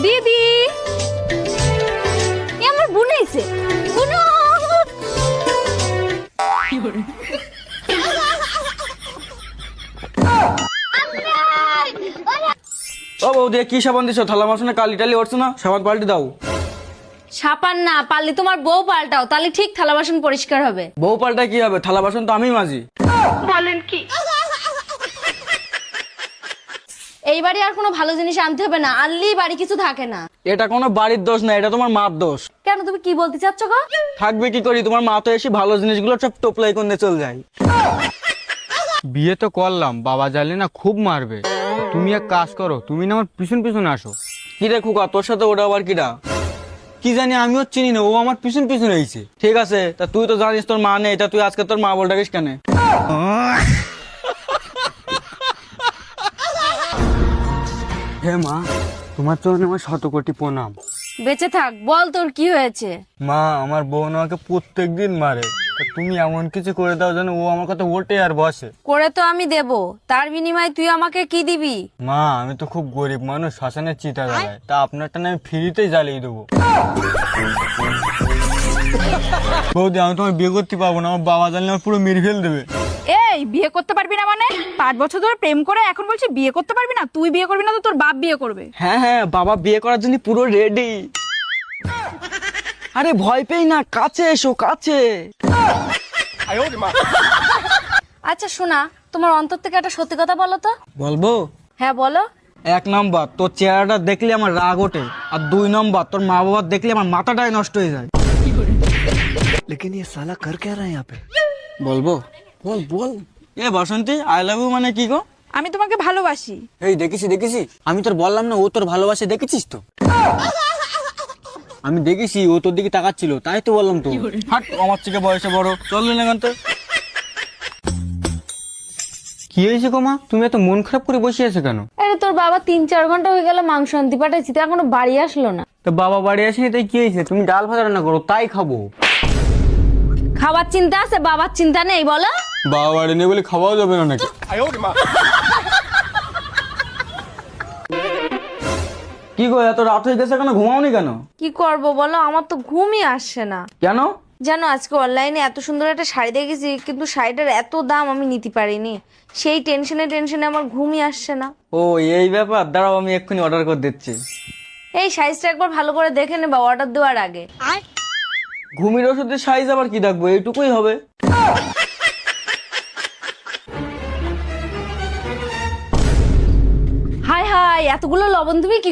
দিদি এ আমার বোন আইছে বোন ও বৌদি কি সাবান দিছো? থালা বাসনে কালি টালি উঠছে না, সাবান পাল্টে দাও। সাপান না পারলে তোমার বউ পাল্টাও, তাহলে ঠিক থালা বাসন পরিষ্কার হবে। বউ পাল্টা কি হবে? থালা বাসন তো আমি মাজি। এই বাড়ি আর কোনো ভালো জিনিস আনতে হবে না, আনলেই বাড়ি কিছু থাকে না। এটা কোনো বাড়ির দোষ না, এটা তোমার মার দোষ। কেন তুমি কি বলতে চাচ্ছ গো? থাকবে কি করি, তোমার মা তো এসে ভালো জিনিসগুলো সব টোপলাই করে চলে যায়। বিয়ে তো করলাম, বাবা জানলে না খুব মারবে। তুমি এক কাজ করো, তুমি না আমার পিছন পিছন আসো। কি রে খুকা, তোর সাথে ওটা আবার কিরা? কি জানি, আমিও চিনি না, ও আমার পিছন পিছন আইছে। ঠিক আছে, তা তুই তো জানিস তোর মা নেই, তা তুই আজকে তোর মা বলটাকিস কেন? হে মা, তোমার চরণে আমার 100 কোটি প্রণাম। বেঁচে থাক, বল তোর কি হয়েছে? মা, আমার বোন আমাকে প্রত্যেকদিন মারে, তা তুমি এমন কিছু করে দাও যেন ও আমার কথা ওঠে আর বসে। করে তো আমি দেব, তার বিনিময়ে তুই আমাকে কি দিবি? মা, আমি তো খুব গরিব মানুষ, শ্মশানের চিতা জ্বালায়, তা আপনারটা না আমি ফ্রিতেই জ্বালিয়ে দেবো। বৌদি, আমি তোমার বিয়ে করতে পারবো না, আমার বাবা জানলে আমার পুরো মেরে ফেল দেবে। এই বিয়ে করতে পারবি না মানে? 5 বছর ধরে প্রেম করে এখন বলছি বিয়ে করতে পারবি না? তুই বিয়ে করবি না তো তোর বাপ বিয়ে করবে। হ্যাঁ হ্যাঁ, বাবা বিয়ে করার জন্য পুরো রেডি। আরে ভয় পেই না, কাছে এসো কাছে। আচ্ছা শোনা, তোমার অন্তর থেকে একটা সত্যি কথা বলো তো। বলবো? হ্যাঁ বলো। 1 নম্বর, তোর চেহারাটা দেখলে আমার রাগ ওঠে, আর 2 নম্বর, তোর মা বাবা দেখলে আমার মাথাটাই নষ্ট হয়ে যায়। लेकिन ये साला कर क्या रहा है यहाँ पे? বলবো? বল বল। এ বসন্তী, আই লাভ ইউ মানে কি গো? আমি তোমাকে ভালোবাসি। এই দেখেছি, আমি তোর বললাম না ও তোর ভালোবাসে, দেখেছিস তো? আমি দেখেছি, ও তোর দিকে তাকাচ্ছিল, তাই তো বললাম তো। হাট, আমার থেকে বয়সে বড়, চল না এখান থেকে। কি হয়েছে গো মা, তুমি এত মন খারাপ করে বসে আছো কেন? আরে তোর বাবা 3-4 ঘন্টা হয়ে গেল মাংস আনতে পাঠাইছি, তো এখনো বাড়ি আসলো না। তো বাবা বাড়ি আসেনি তাই কি হয়েছে? তুমি ডাল ভাত রান্না করো, তাই খাবো। খাবার চিন্তা আছে, বাবার চিন্তা নেই বলো? বাবা বাড়ি নেই বলে খাওয়াও যাবে না নাকি? কি গো, এত রাত হয়ে গেছে কেন, ঘুমাওনি কেন? কি করব বলো, আমার তো ঘুমই আসছে না। কেন? জানো আজকে অনলাইনে এত সুন্দর একটা শাড়ি দেখেছি, কিন্তু শাড়িটার এত দাম আমি নিতে পারিনি। সেই টেনশনে আমার ঘুমই আসছে না। ও এই ব্যাপার, দাঁড়াও আমি এক্ষুনি অর্ডার করে দিচ্ছি। এই সাইজটা একবার ভালো করে দেখে নেবা অর্ডার দেওয়ার আগে। ঘুমির ওষুধের সাইজ আবার কি দেখবো, এইটুকুই হবে। হাই হাই, এতগুলো লবণ তুমি কি